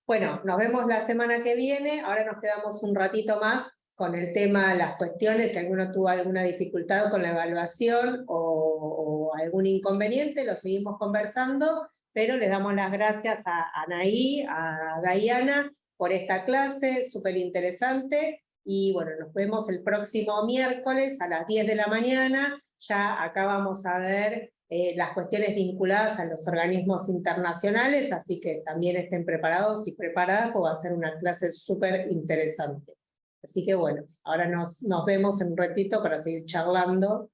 bueno, nos vemos la semana que viene. Ahora nos quedamos un ratito más con el tema, las cuestiones, si alguno tuvo alguna dificultad con la evaluación o algún inconveniente, lo seguimos conversando, pero les damos las gracias a Anaí, a Diana, por esta clase, súper interesante. Y bueno, nos vemos el próximo miércoles a las 10 de la mañana. Ya acá vamos a ver las cuestiones vinculadas a los organismos internacionales, así que también estén preparados y preparadas, porque va a ser una clase súper interesante. Así que bueno, ahora nos vemos en un ratito para seguir charlando